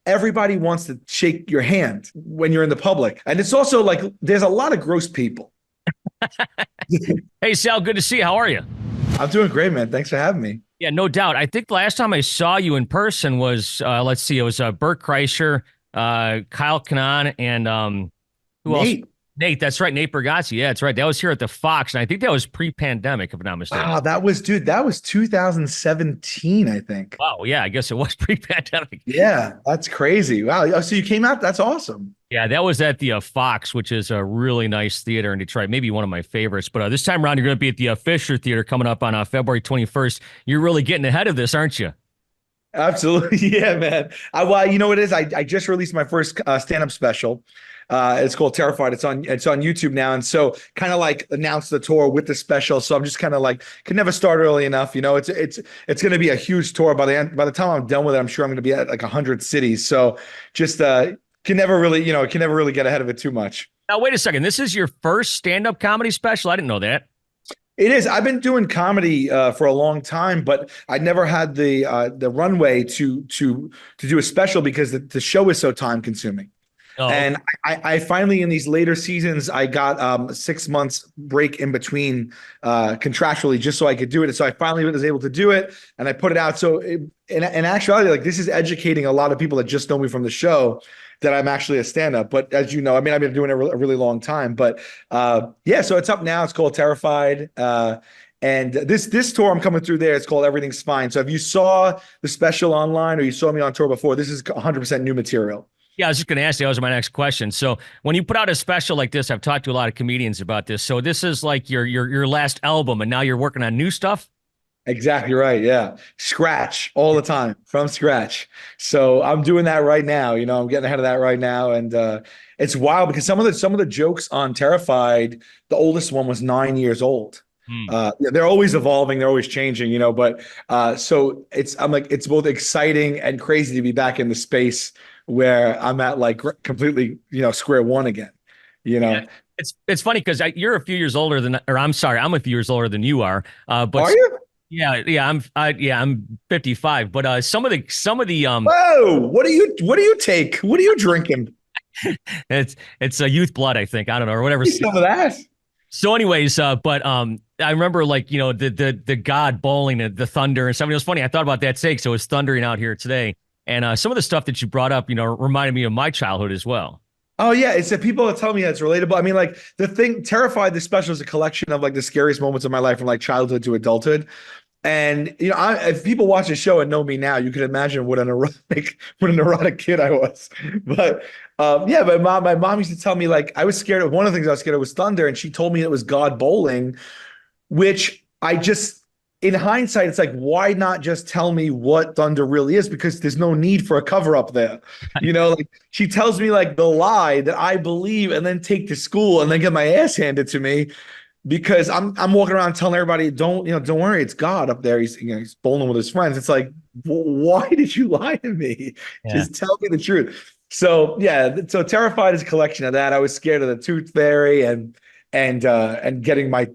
everybody wants to shake your hand when you're in the public. And it's also like there's a lot of gross people. Hey, Sal, good to see you. How are you? I'm doing great, man. Thanks for having me. Yeah, no doubt. I think the last time I saw you in person was, let's see, it was Bert Kreischer, Kyle Kanan, and who else? Nate. Nate. That's right. Nate Bargatze. Yeah, that's right. That was here at the Fox, and I think that was pre-pandemic, if I'm not mistaken. Wow, that was 2017, I think. Wow. Yeah, I guess it was pre-pandemic. Yeah, that's crazy. Wow. Oh, so you came out? That's awesome. Yeah, that was at the Fox, which is a really nice theater in Detroit, maybe one of my favorites. But this time around, you're going to be at the Fisher Theater coming up on February 21st. You're really getting ahead of this, aren't you? Absolutely. Yeah, man. Well, you know what it is? I just released my first stand-up special. It's called Terrified. It's on YouTube now. And so kind of like announced the tour with the special. So I'm just kind of like could never start early enough. You know, it's going to be a huge tour by the end. By the time I'm done with it, I'm sure I'm going to be at like 100 cities. So just can never really, can never really get ahead of it too much. Now, wait a second. This is your first stand-up comedy special? I didn't know that. It is. I've been doing comedy for a long time, but I never had the runway to do a special because the show is so time consuming. Oh, And I finally, in these later seasons, I got 6 months break in between contractually just so I could do it. So I finally was able to do it and I put it out. So in actuality, like this is educating a lot of people that just know me from the show that I'm actually a stand-up. But as you know, I mean, I've been doing it a really long time. But yeah, so it's up now. It's called Terrified. And this tour I'm coming through there, it's called Everything's Fine. So if you saw the special online or you saw me on tour before, this is 100% new material. yeah, I was just going to ask you. That was my next question. So when you put out a special like this, I've talked to a lot of comedians about this. So this is like your last album, and now you're working on new stuff? Exactly right. Yeah. Scratch all the time from scratch. So I'm doing that right now. I'm getting ahead of that right now. And it's wild because some of the jokes on Terrified, the oldest one was 9 years old. Hmm. Yeah, they're always evolving, they're always changing, but so I'm like, it's both exciting and crazy to be back in the space where I'm at like completely, square one again, you know. Yeah. It's funny because you're a few years older than, or I'm sorry, I'm a few years older than you are. But Are you? I'm 55. But some of the Whoa, what are you drinking? it's a youth blood, I think. I don't know, or whatever. Some of that. So, anyways, but I remember like the God bowling and the thunder and something. It was funny. I thought about that sake. So it's thundering out here today, and some of the stuff that you brought up, reminded me of my childhood as well. Oh yeah, it's that people that tell me that's relatable. I mean, like the thing, Terrified, the special is a collection of like the scariest moments of my life from like childhood to adulthood. And if people watch the show and know me now, you can imagine what a neurotic kid I was. But yeah, my mom used to tell me like I was scared of one of the things I was scared of was thunder, and she told me it was God bowling, which I just in hindsight, it's like, why not just tell me what thunder really is? Because there's no need for a cover up there. Like she tells me like the lie that I believe and then take to school and then get my ass handed to me because I'm walking around telling everybody, don't worry, it's God up there. He's bowling with his friends. It's like, why did you lie to me? Yeah. Just tell me the truth. So yeah, so Terrified is a collection of that. I was scared of the tooth fairy and getting my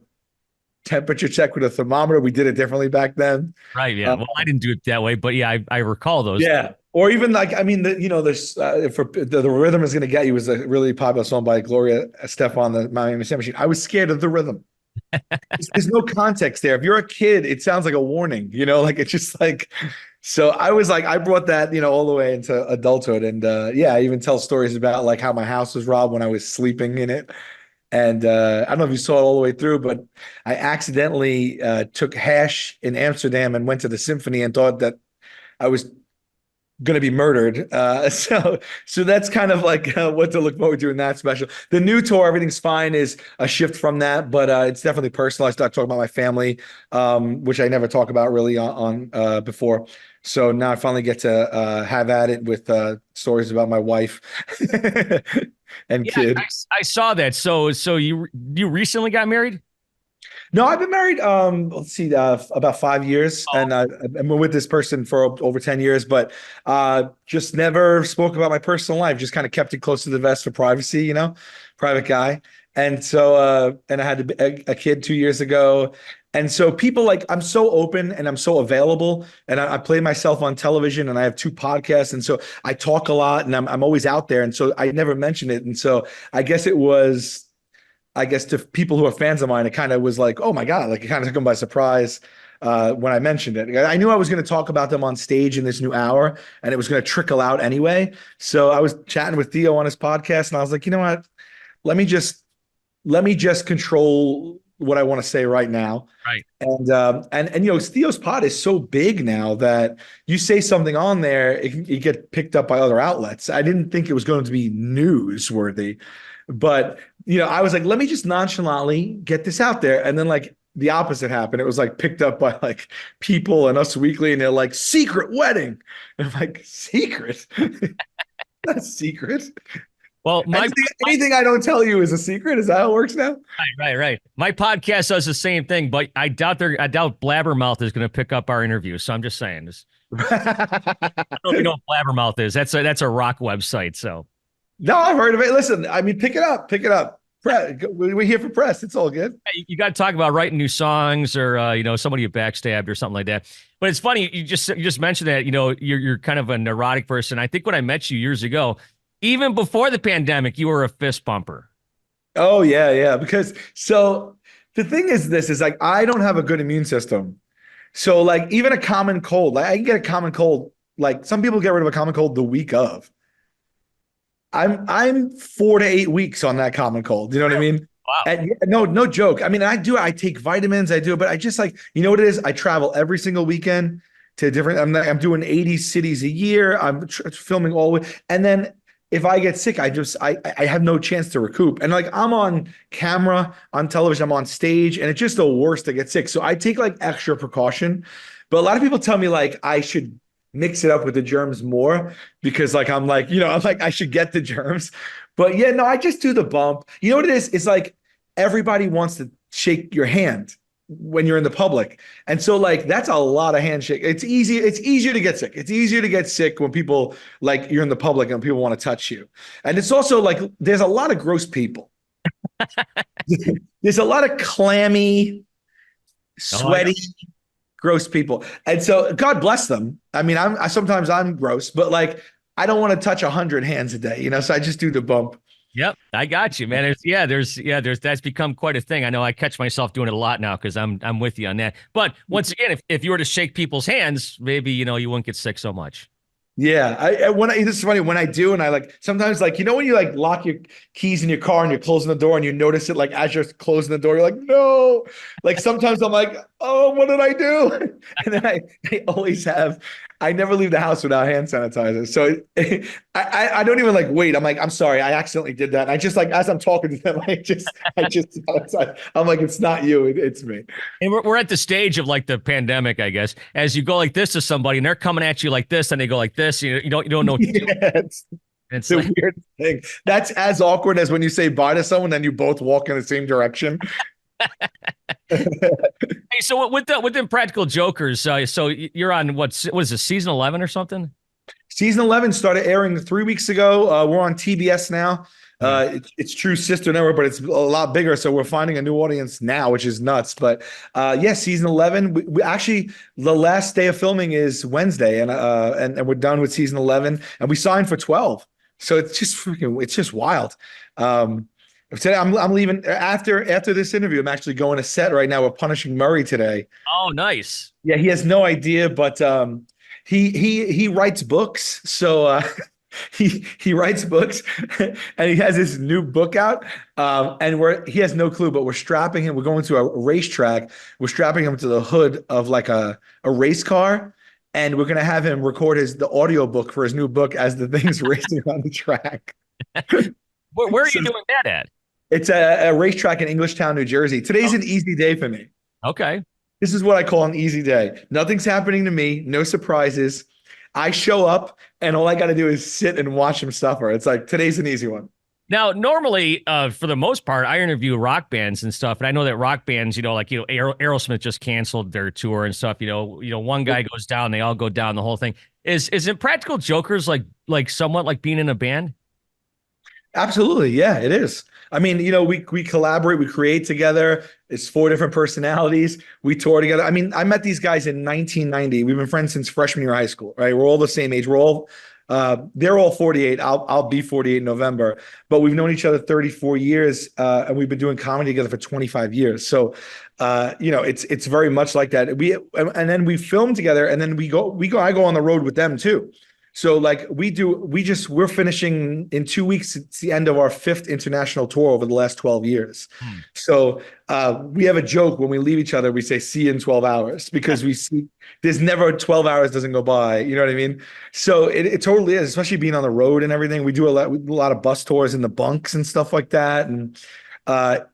temperature check with a thermometer. We did it differently back then. Right. Yeah. Well, I didn't do it that way, but yeah, I recall those. Yeah. Or even like, I mean, there's for the Rhythm Is Gonna Get You was a really popular song by Gloria Estefan, the Miami Sound Machine. I was scared of the rhythm. There's no context there. If you're a kid, it sounds like a warning, like it's just like, so I was like, I brought that, all the way into adulthood. And yeah, I even tell stories about like how my house was robbed when I was sleeping in it. And I don't know if you saw it all the way through, but I accidentally took hash in Amsterdam and went to the symphony and thought that I was going to be murdered. So that's kind of like what to look forward to in that special. The new tour, Everything's Fine, is a shift from that, but it's definitely personal. I start talking about my family, which I never talk about really on before. So now I finally get to have at it with stories about my wife and Yeah, kid. I saw that. So you recently got married? No, I've been married, let's see, about 5 years, Oh, and I've been with this person for over 10 years, but just never spoke about my personal life, just kind of kept it close to the vest for privacy, private guy. And so, and I had a kid 2 years ago, And so people like, I'm so open and I'm so available, and I play myself on television, and I have two podcasts. And so I talk a lot, and I'm always out there. And so I never mentioned it. And so I guess it was, I guess to people who are fans of mine, it kind of was like, oh my God, like it kind of took them by surprise when I mentioned it. I knew I was going to talk about them on stage in this new hour, and it was going to trickle out anyway. So I was chatting with Theo on his podcast, and I was like, you know what? Let me just let me just control what I want to say right now. Right. And you know, Theo's pod is so big now that you say something on there, it get picked up by other outlets. I didn't think it was going to be newsworthy, but you know, I was like, let me just nonchalantly get this out there. And then like the opposite happened. It was like picked up by like People and Us Weekly, and they're like, secret wedding. And I'm like, secret? That's secret. Well, Anything I don't tell you is a secret. Is that how it works now? right. My podcast does the same thing, but I doubt Blabbermouth is going to pick up our interview. So I'm just saying this. I don't know if you know what Blabbermouth is. That's a rock website. So No, I've heard of it. Listen, I mean, pick it up, pick it up. We're here for press. It's all good. you got to talk about writing new songs, or somebody you backstabbed or something like that. But it's funny you just mentioned that you're kind of a neurotic person. I think when I met you years ago, even before the pandemic, you were a fist bumper. Oh yeah, yeah. Because so the thing is, this is like I don't have a good immune system. So like even a common cold, like I can get a common cold. Like some people get rid of a common cold the week of. I'm 4 to 8 weeks on that common cold. You know what I mean? Wow. And no joke. I mean, I take vitamins, I do it, but I just like, you know what it is? I travel every single weekend to different, I'm doing 80 cities a year. I'm filming all the way. And then if I get sick, I have no chance to recoup. And like I'm on camera, on television, I'm on stage, and it's just the worst to get sick. So I take like extra precaution. But a lot of people tell me like I should mix it up with the germs more because like I'm like, I'm like I should get the germs. But yeah, no, I just do the bump. You know what it is? It's like everybody wants to shake your hand when you're in the public. And so like that's a lot of handshake. It's easier to get sick. It's easier to get sick when people like you're in the public and people want to touch you. And it's also like there's a lot of gross people. There's a lot of clammy, Oh, sweaty, gross people. And so God bless them. I mean, sometimes I'm gross, but like I don't want to touch 100 hands a day, so I just do the bump. yep, I got you, man. There's that's become quite a thing. I know I catch myself doing it a lot now because I'm with you on that. But once again, if you were to shake people's hands, maybe you wouldn't get sick so much. Yeah, this is funny when I do, and I like sometimes like when you like lock your keys in your car and you're closing the door and you notice it like as you're closing the door, you're like, no. Like sometimes I'm like, oh, what did I do? And then I always have. I never leave the house without hand sanitizer, so I don't even like wait. I'm like, I'm sorry, I accidentally did that. And I just like as I'm talking to them, I just I'm like, it's not you, it's me. And we're at the stage of like the pandemic, I guess. As you go like this to somebody and they're coming at you like this, and they go like this, you don't know what to do. Yeah, It's the like, weird thing. That's as awkward as when you say bye to someone and you both walk in the same direction. hey, so with Impractical Jokers, so you're on what is this, season 11 or something? Season 11 started airing 3 weeks ago. We're on TBS now. Yeah. It's True Sister Network, but it's a lot bigger. So we're finding a new audience now, which is nuts. But yeah, season 11. We actually the last day of filming is Wednesday, and we're done with season 11, and we signed for 12. So it's just wild. Today I'm leaving after this interview. I'm actually going to set right now. We're punishing Murray today. Oh, nice. Yeah, he has no idea, but he writes books. So he writes books, and he has this new book out. And he has no clue, but we're strapping him. We're going to a racetrack. We're strapping him to the hood of like a race car, and we're gonna have him record the audio book for his new book as the thing's racing on the track. Where are So you doing that at? it's a racetrack in Englishtown, New Jersey. Today's an easy day for me. Okay. This is what I call an easy day. Nothing's happening to me, no surprises. I show up, and all I got to do is sit and watch him suffer. It's like today's an easy one. Now, normally, for the most part, I interview rock bands and stuff, and I know that rock bands, Aerosmith just canceled their tour and stuff. One guy goes down, they all go down, the whole thing. Is Impractical Jokers like somewhat like being in a band? Absolutely. Yeah, it is. I mean, we collaborate, we create together. It's four different personalities. We tour together. I mean, I met these guys in 1990. We've been friends since freshman year of high school, right? We're all the same age. They're all 48. I'll be 48 in November, but we've known each other 34 years, and we've been doing comedy together for 25 years. So, it's very much like that. And then we film together, and then I go on the road with them too. So like we're finishing in 2 weeks. It's the end of our fifth international tour over the last 12 years. Hmm. So we have a joke when we leave each other. We say, see you in 12 hours because we see there's never 12 hours doesn't go by. You know what I mean? So it totally is, especially being on the road and everything. We do a lot of bus tours in the bunks and stuff like that. And I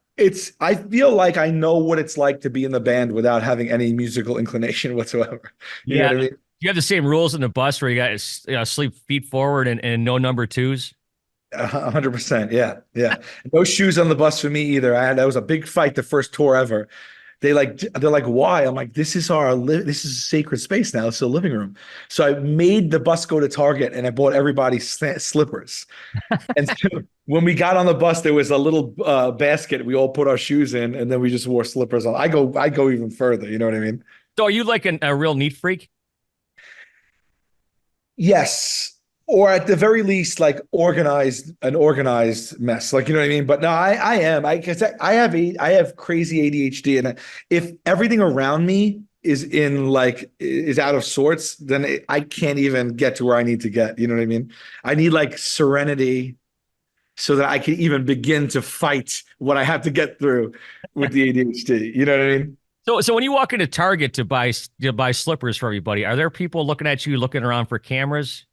feel like I know what it's like to be in the band without having any musical inclination whatsoever. You know Yeah. what I mean? You have the same rules in the bus where you got to sleep feet forward and no number twos. 100%. Yeah. Yeah. No shoes on the bus for me either. That was a big fight the first tour ever. They're like, why? I'm like, this is a sacred space now. It's a living room. So I made the bus go to Target and I bought everybody slippers. And so when we got on the bus, there was a little basket. We all put our shoes in and then we just wore slippers on. I go even further. You know what I mean? So are you like a real neat freak? Yes. Or at the very least, like an organized mess. Like, you know what I mean? But no, I am. Guess I have crazy ADHD. And if everything around me is out of sorts, then I can't even get to where I need to get. You know what I mean? I need like serenity so that I can even begin to fight what I have to get through with the ADHD. You know what I mean? So when you walk into Target to buy slippers for everybody, are there people looking at you, looking around for cameras?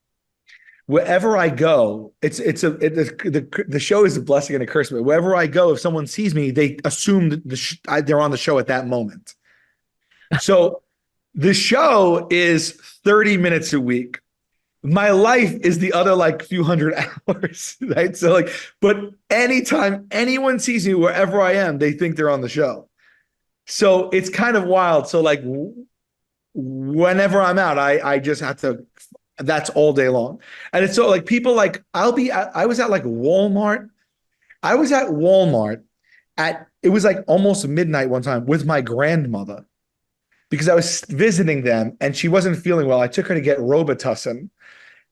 Wherever I go, the show is a blessing and a curse. But wherever I go, if someone sees me, they assume that they're on the show at that moment. So the show is 30 minutes a week. My life is the other like few hundred hours, right? So like, but anytime anyone sees me wherever I am, they think they're on the show. So it's kind of wild. So like whenever I'm out, I just have to that's all day long. And it's so like people like I was at like Walmart. I was at Walmart at it was like almost midnight one time with my grandmother because I was visiting them and she wasn't feeling well. I took her to get Robitussin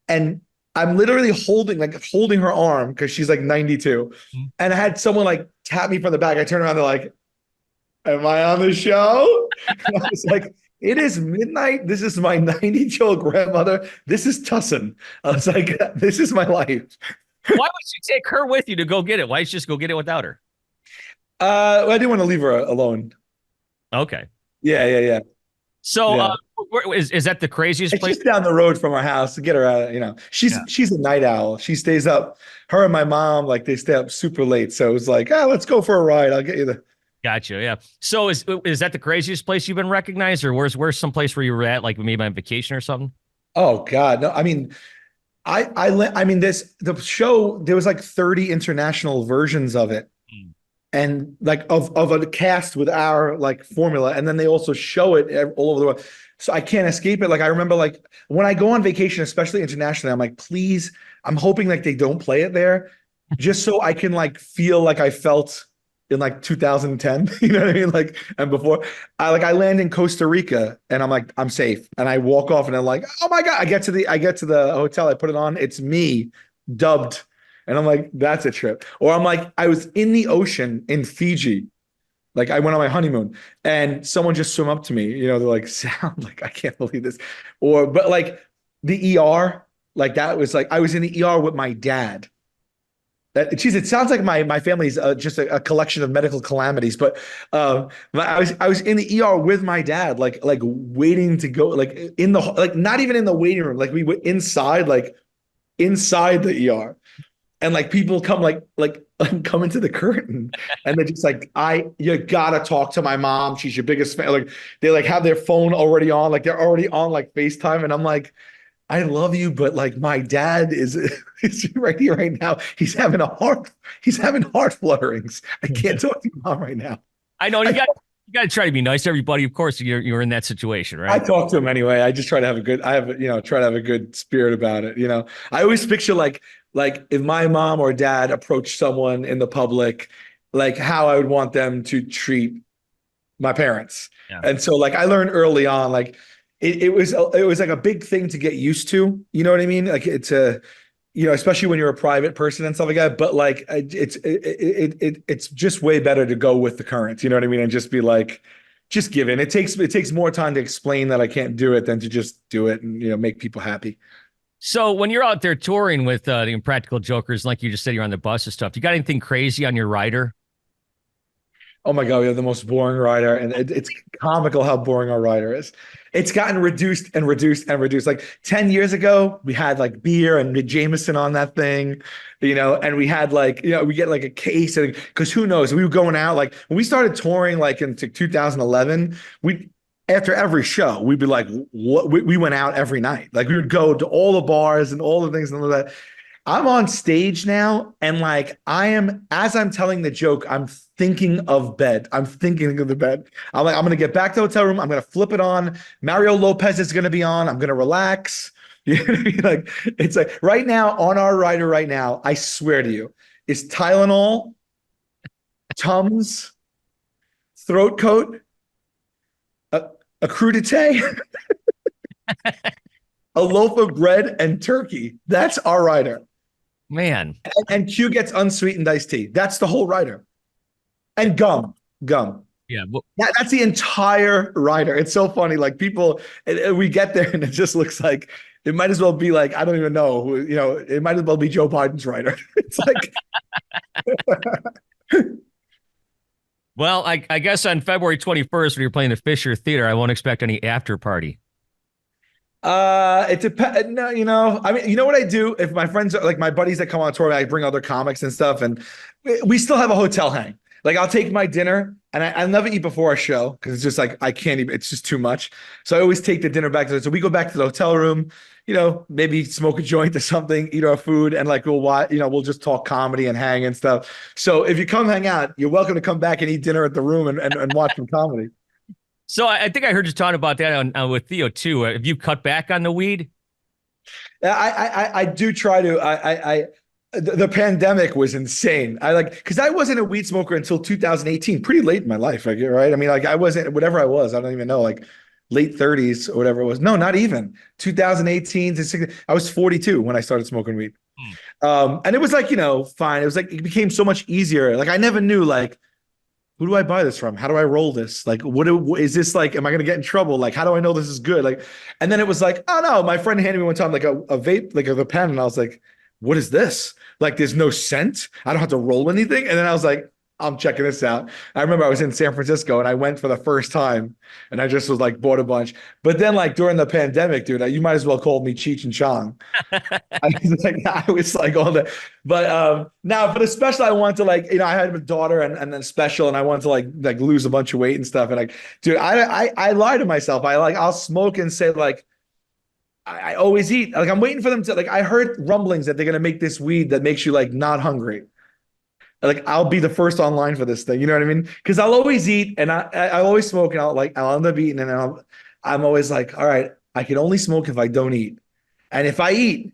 and I'm literally holding her arm because she's like 92. And I had someone like tap me from the back. I turned around, they're like, am I on the show? And I was like, it is midnight. This is my 90-year-old grandmother. This is Tussin. I was like, this is my life. Why would you take her with you to go get it? Why don't you just go get it without her? I didn't want to leave her alone. Okay. Yeah, yeah, yeah. So Yeah. is that the craziest It's place? just down the road from our house to get her out. Yeah. She's a night owl. She stays up. Her and my mom, like they stay up super late. So it was like, let's go for a ride. I'll get you the Gotcha. Yeah. So is that the craziest place you've been recognized, or where's some place where you were at, like maybe on vacation or something? Oh God. No, I mean, I mean the show, there was like 30 international versions of it. Mm. And like of a cast with our like formula, and then they also show it all over the world. So I can't escape it. Like I remember, like when I go on vacation, especially internationally, I'm like, please, I'm hoping like they don't play it there, just so I can like feel like I felt in like 2010. You know what I mean? Like and before, I land in Costa Rica, and I'm like, I'm safe, and I walk off, and I'm like, oh my God, I get to the hotel, I put it on, it's me dubbed. And I'm like, that's a trip. Or I'm like, I was in the ocean in Fiji. Like I went on my honeymoon and someone just swam up to me. They're like, Sal, like, I can't believe this. But like the ER, like that was like, I was in the ER with my dad. Geez, it sounds like my family's just a collection of medical calamities. But I was in the ER with my dad, like waiting to go, like in the like not even in the waiting room, like we were inside, like inside the ER, and like people come like come into the curtain and they're just like, you gotta talk to my mom, she's your biggest fan. Like they like have their phone already on, like they're already on like FaceTime, and I'm like, I love you, but like my dad is right here right now, he's having heart flutterings, I can't talk to your mom right now. I know you You got to try to be nice to everybody. Of course, you're in that situation, I right? talk to him anyway. I just try to have a good, I have, try to have a good spirit about it. I always picture like if my mom or dad approached someone in the public, like how I would want them to treat my parents. Yeah. And so like I learned early on, like it was like a big thing to get used to. You know what I mean? Like it's a, especially when you're a private person and stuff like that. But like it's just way better to go with the current. You know what I mean? And just be like, just give in. It takes more time to explain that I can't do it than to just do it and make people happy. So when you're out there touring with the Impractical Jokers, like you just said, you're on the bus and stuff. You got anything crazy on your rider? Oh my God, we have the most boring rider, and it's comical how boring our rider is. It's gotten reduced and reduced and reduced. Like 10 years ago, we had like beer and Jameson on that thing, and we had like, we get like a case, and because who knows, we were going out like when we started touring like into 2011, we after every show, we'd be like, what we went out every night. Like we would go to all the bars and all the things and all that. I'm on stage now, and like as I'm telling the joke, I'm thinking of bed. I'm thinking of the bed. I'm like, I'm gonna get back to the hotel room. I'm gonna flip it on. Mario Lopez is gonna be on. I'm gonna relax. You know what I mean? Like it's like right now on our rider right now, I swear to you, is Tylenol, Tums, throat coat, a, a crudité, a loaf of bread, and turkey. That's our rider. Man. And Q gets unsweetened iced tea. That's the whole rider. And gum. Yeah. Well, That's the entire rider. It's so funny. Like people, we get there and it just looks like it might as well be like, I don't even know, it might as well be Joe Biden's rider. It's like, I guess on February 21st, when you're playing the Fisher Theater, I won't expect any after party. it depends. No, I mean, you know what I do? If my friends are like my buddies that come on tour, I bring other comics and stuff, and we still have a hotel hang. Like I'll take my dinner and I never eat before a show because it's just like I can't even, it's just too much. So I always take the dinner back to the, so we go back to the hotel room, maybe smoke a joint or something, eat our food, and like we'll watch, we'll just talk comedy and hang and stuff. So if you come hang out, you're welcome to come back and eat dinner at the room and watch some comedy. So I think I heard you talking about that with Theo too. Have you cut back on the weed? I do try to. The pandemic was insane. I like because I wasn't a weed smoker until 2018, pretty late in my life. Like, right? I mean, like I wasn't whatever I was. I don't even know, like late 30s or whatever it was. No, not even 2018 to 16. I was 42 when I started smoking weed. Hmm. And it was like fine. It was like it became so much easier. Like I never knew like who do I buy this from? How do I roll this? Like, is this like, am I going to get in trouble? Like, how do I know this is good? Like, and then it was like, oh no, my friend handed me one time like a vape, like a pen. And I was like, what is this? Like, there's no scent. I don't have to roll anything. And then I was like, I'm checking this out. I remember I was in San Francisco and I went for the first time and I just was like, bought a bunch. But then like during the pandemic, dude, you might as well call me Cheech and Chong. I was like all that. But now for the special, I want to like, I had a daughter and then special, and I wanted to like lose a bunch of weight and stuff. And like, dude, I lie to myself. I'll smoke and say like I always eat. Like I'm waiting for them to like I heard rumblings that they're gonna make this weed that makes you like not hungry. Like I'll be the first online for this thing. You know what I mean? Because I'll always eat and I always smoke, and I'll end up eating, and I'm always like, all right, I can only smoke if I don't eat. And if I eat,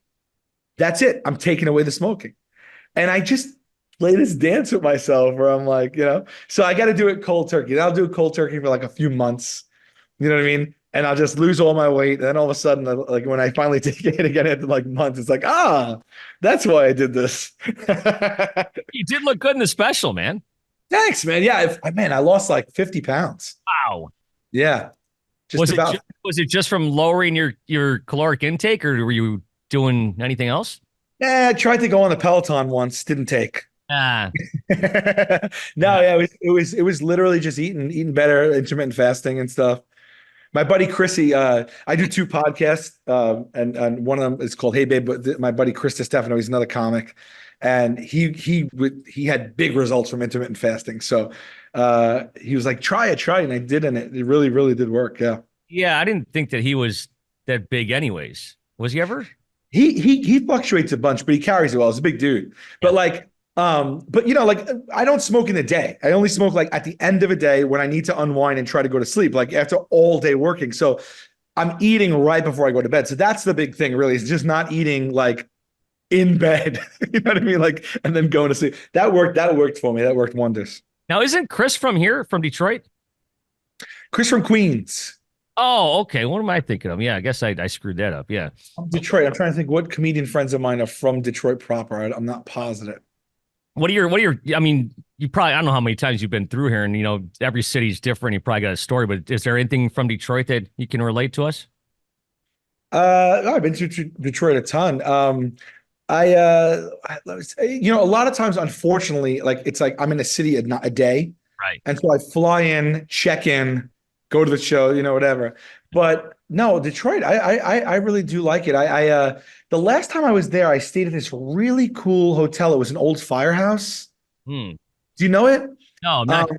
that's it. I'm taking away the smoking. And I just play this dance with myself where I'm like, so I got to do it cold turkey. And I'll do cold turkey for like a few months. You know what I mean? And I'll just lose all my weight. And then all of a sudden, like when I finally take it again after like months, it's like, that's why I did this. You did look good in the special, man. Thanks, man. Yeah, man, I lost like 50 pounds. Wow. Yeah, just Was it about. was it just from lowering your caloric intake, or were you doing anything else? Yeah, I tried to go on the Peloton once, didn't take. Ah, No, yeah, it was literally just eating better, intermittent fasting and stuff. My buddy Chrissy, I do two podcasts, and one of them is called Hey Babe, but my buddy Chris Stefano, he's another comic, and he had big results from intermittent fasting. So he was like, try it, and I did, and it really, really did work. Yeah. yeah. I didn't think that he was that big, anyways. Was he ever? He fluctuates a bunch, but he carries it well. He's a big dude. Yeah. But like But like I don't smoke in the day. I only smoke like at the end of a day when I need to unwind and try to go to sleep, like after all day working. So I'm eating right before I go to bed. So that's the big thing, really, is just not eating like in bed. You know what I mean? Like, and then going to sleep. That worked. That worked for me. That worked wonders. Now, isn't Chris from here, from Detroit? Chris from Queens, Oh, okay. What am I thinking of? Yeah, I guess I screwed that up. Yeah. Detroit. I'm trying to think what comedian friends of mine are from Detroit proper. I'm not positive. I mean, you probably, I don't know how many times you've been through here, and every city's different. You probably got a story, but is there anything from Detroit that you can relate to us? I've been to Detroit a ton. Let me say, a lot of times, unfortunately, like it's like I'm in a city a day, Right. and so I fly in, check in, go to the show, whatever. But no, Detroit, I really do like it. The last time I was there, I stayed at this really cool hotel. It was an old firehouse. Hmm. Do you know it? No, I'm Um, not.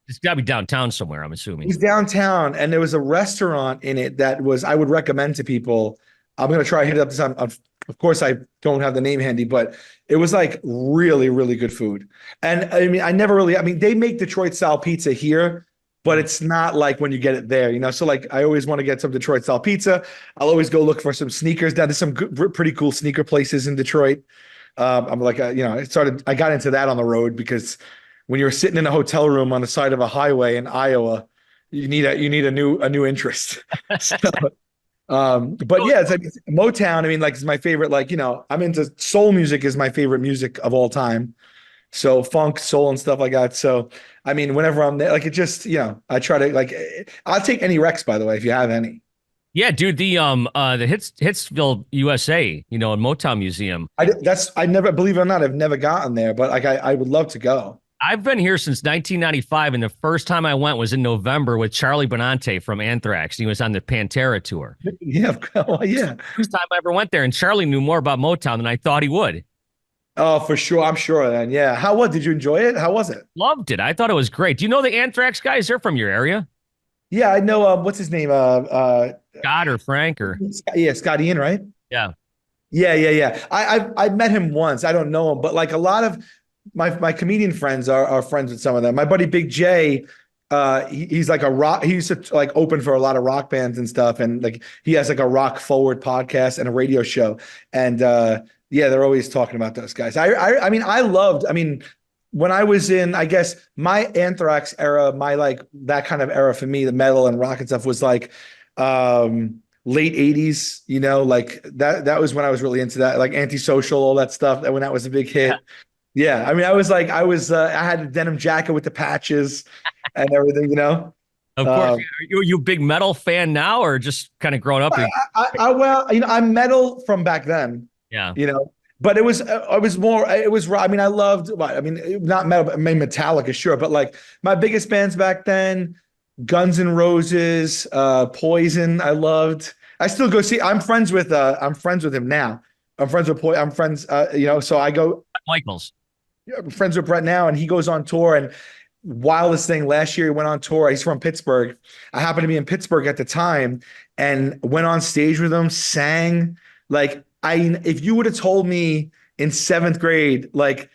It's got to be downtown somewhere, I'm it assuming. was downtown, and there was a restaurant in it that I would recommend to people. I'm gonna try to hit it up this time. Of course, I don't have the name handy, but it was like really, really good food. And I mean, I mean, they make Detroit style pizza here, but Hmm. it's not like when you get it there, So like, I always want to get some Detroit style pizza. I'll always go look for some sneakers. Now, there's some good, pretty cool sneaker places in Detroit. I'm like, I got into that on the road because when you're sitting in a hotel room on the side of a highway in Iowa, you need a new interest. So, but So, yeah, it's like Motown. I mean, like, it's my favorite. Like, I'm into soul music is my favorite music of all time. So funk, soul, and stuff like that. So, I mean, whenever I'm there, like, it just, I try to like. I'll take any Rex, by the way, if you have any. yeah, dude, the Hitsville, USA, in Motown Museum. I never, believe it or not, I've never gotten there, but like, I would love to go. I've been here since 1995, and the first time I went was in November with Charlie Benante from Anthrax. He was on the Pantera tour. Yeah, well, yeah. First time I ever went there, and Charlie knew more about Motown than I thought he would. Oh, for sure. I'm sure then. Yeah. What did you enjoy it? How was it? Loved it. I thought it was great. Do you know the Anthrax guys? They're from your area. Yeah, I know. What's his name? Scott or Frank or Yeah, Scott Ian, right? yeah. Yeah, yeah, yeah. I met him once. I don't know him, but like a lot of my comedian friends are friends with some of them. My buddy Big J, he's like a rock. He used to like open for a lot of rock bands and stuff, and like he has like a rock forward podcast and a radio show. And yeah, they're always talking about those guys. I mean, I loved. I mean, when I was in, I guess my Anthrax era, my like that kind of era for me, the metal and rock and stuff was like late 80s, like that was when I was really into that, like Antisocial, all that stuff, that when that was a big hit. Yeah, I mean, I had a denim jacket with the patches and everything. Of course. Um, You a big metal fan now, or just kind of growing up? well, I'm metal from back then, Yeah. you know, but I mean, I loved, I mean, not metal, but I mean, Metallica, sure, but like my biggest bands back then, Guns N' Roses, Poison, I loved. I still go see. I'm friends with him now. I'm friends with I'm friends. So I go. Michaels. I'm friends with Brett now, and he goes on tour. And wildest thing, last year he went on tour. He's from Pittsburgh. I happened to be in Pittsburgh at the time, and went on stage with him, sang. Like, if you would have told me in seventh grade, like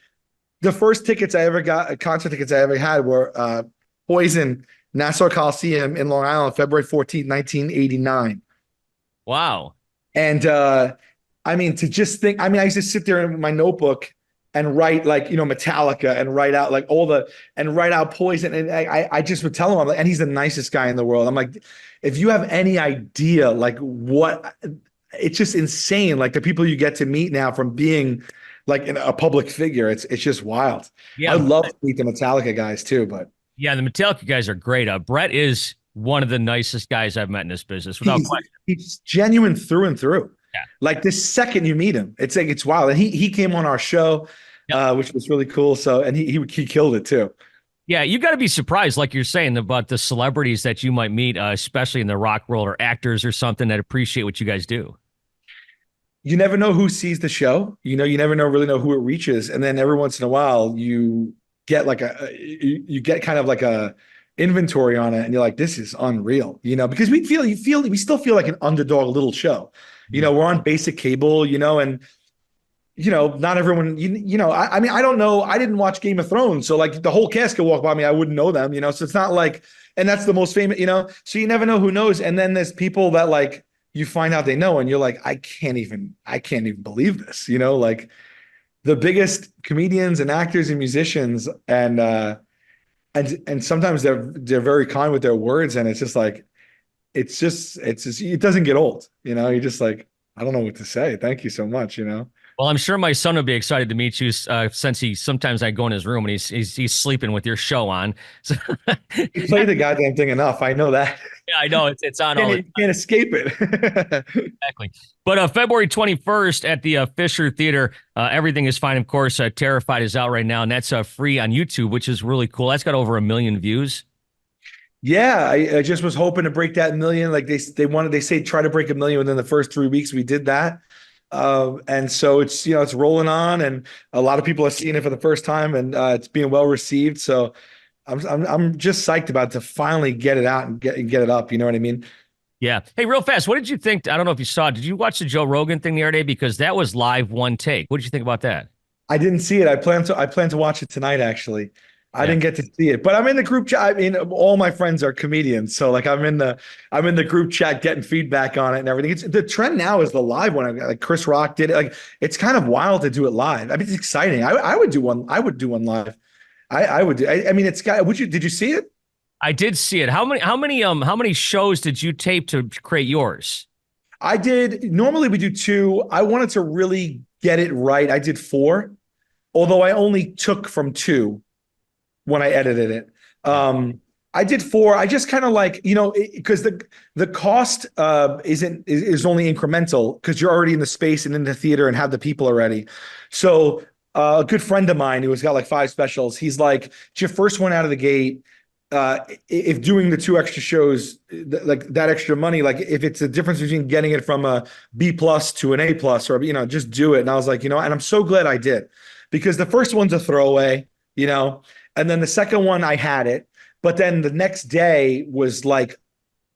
the first tickets I ever got, concert tickets I ever had were Poison, Nassau Coliseum in Long Island, February 14th, 1989. Wow. And I mean, to just think, I mean, I used to sit there in my notebook and write like, Metallica, and write out like and write out Poison. And I just would tell him, I'm like, and he's the nicest guy in the world. I'm like, if you have any idea, like it's just insane. Like the people you get to meet now from being like a public figure, it's just wild. I Yeah. love to meet the Metallica guys too, but Yeah. The Metallica guys are great. Brett is one of the nicest guys I've met in this business, without he's question. he's genuine through and through. Yeah. Like the second you meet him, it's like it's wild. And he came on our show, Yep. which was really cool. So and he killed it too. Yeah, you got to be surprised, like you're saying, about the celebrities that you might meet, especially in the rock world, or actors or something that appreciate what you guys do. You never know who sees the show. You never really know who it reaches. And then every once in a while, you get like you get kind of like a inventory on it, and you're like, this is unreal. Because we still feel like an underdog little show. Mhm. We're on basic cable, and not everyone, I mean, I don't know. I didn't watch Game of Thrones. So like the whole cast could walk by me. I wouldn't know them, so it's not like, and that's the most famous, so you never know who knows. And then there's people that like you find out they know, and you're like, I can't even believe this, like the biggest comedians and actors and musicians. And sometimes they're very kind with their words. And it's just like, it's just, it doesn't get old, you're just like, I don't know what to say. Thank you so much. Well, I'm sure my son would be excited to meet you, since he sometimes I go in his room and he's sleeping with your show on. So You play the goddamn thing enough. I know that. yeah, I know it's on all the You can't escape it. exactly. But February 21st at the Fisher Theater, Everything is Fine. Of course, Terrified is out right now, and that's free on YouTube, which is really cool. That's got over 1 million views. Yeah, I just was hoping to break that million. Like they say try to break 1 million within the first 3 weeks. We did that. And so it's rolling on, and a lot of people are seeing it for the first time, and it's being well received. So I'm just psyched about to finally get it out and get it up. You know what I mean? Yeah. Hey, real fast, what did you think? I don't know if you saw it. Did you watch the Joe Rogan thing the other day? Because that was live one take. What did you think about that? I didn't see it. I plan to watch it tonight, actually. I Yeah. didn't get to see it, but I'm in the group chat. I mean, all my friends are comedians, so like I'm in the group chat getting feedback on it and everything. It's the trend now is the live one. Like Chris Rock did it. Like it's kind of wild to do it live. I mean, it's exciting. I would do one. I would do one live. I would do. I mean, it's got. Did you see it? I did see it. How many shows did you tape to create yours? I did. Normally we do two. I wanted to really get it right. I did four, although I only took from two when I edited it. Yeah. I did four. I just kind of like, because the cost is only incremental because you're already in the space and in the theater and have the people already. So a good friend of mine who has got like 5 specials, he's like, it's your first one out of the gate. If doing the 2 extra shows, like that extra money, like if it's the difference between getting it from a B plus to an A plus, or just do it. And I was like, and I'm so glad I did, because the first one's a throwaway, you know, and then the second one I had it, but then the next day was like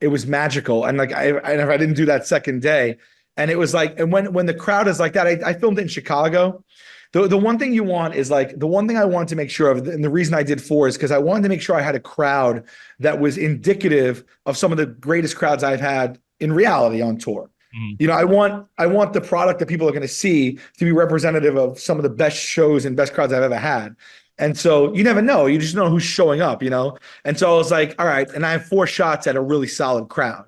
it was magical, and like I didn't do that second day, and it was like, and when the crowd is like that, I filmed it in Chicago. The one thing you want is like the one thing I wanted to make sure of, and the reason I did four is because I wanted to make sure I had a crowd that was indicative of some of the greatest crowds I've had in reality on tour. Mhm. I want the product that people are going to see to be representative of some of the best shows and best crowds I've ever had. And so you never know. You just know who's showing up. And so I was like, all right, and I have 4 shots at a really solid crowd.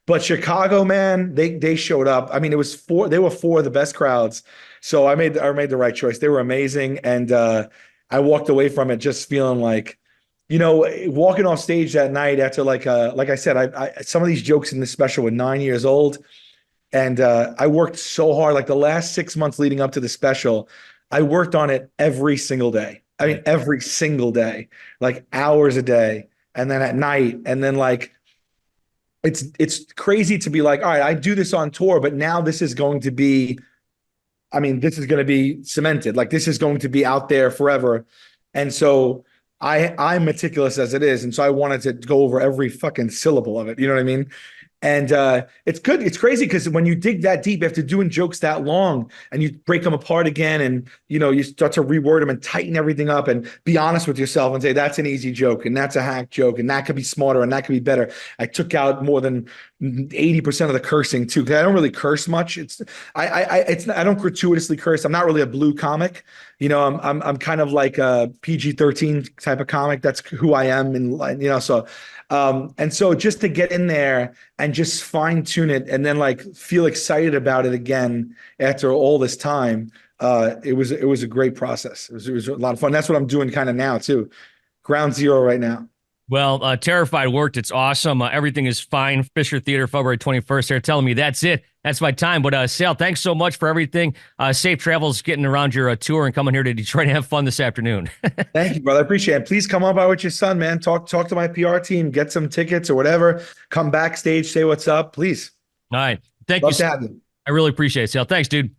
But Chicago, man, they showed up. I mean, it was four. They were four of the best crowds. So I made the right choice. They were amazing, and I walked away from it just feeling like, walking off stage that night after like I said, I some of these jokes in this special were 9 years old, and I worked so hard. Like the last 6 months leading up to the special, I worked on it every single day. I mean, every single day, like hours a day, and then at night, and then like it's crazy to be like, all right, I do this on tour, but now this is going to be, I mean, this is going to be cemented. Like this is going to be out there forever. And so I'm meticulous as it is. And so I wanted to go over every fucking syllable of it. You know what I mean? And it's good. It's crazy because when you dig that deep after doing jokes that long and you break them apart again, and you start to reword them and tighten everything up and be honest with yourself and say that's an easy joke and that's a hack joke and that could be smarter and that could be better. I took out more than 80% of the cursing too, because I don't really curse much. I don't gratuitously curse. I'm not really a blue comic. I'm kind of like a PG-13 type of comic. That's who I am, and so. And so just to get in there and just fine tune it and then like feel excited about it again after all this time, it was a great process. It was a lot of fun. That's what I'm doing kind of now too. Ground zero right now. Well, Terrified worked. It's awesome. Everything is fine. Fisher Theater, February 21st. They're telling me that's it. That's my time. But Sal, thanks so much for everything. Safe travels getting around your tour and coming here to Detroit and have fun this afternoon. Thank you, brother. I appreciate it. Please come on by with your son, man. Talk to my PR team, get some tickets or whatever. Come backstage, say what's up, please. All right. Thank you. Love to have you. I really appreciate it, Sal. Thanks, dude.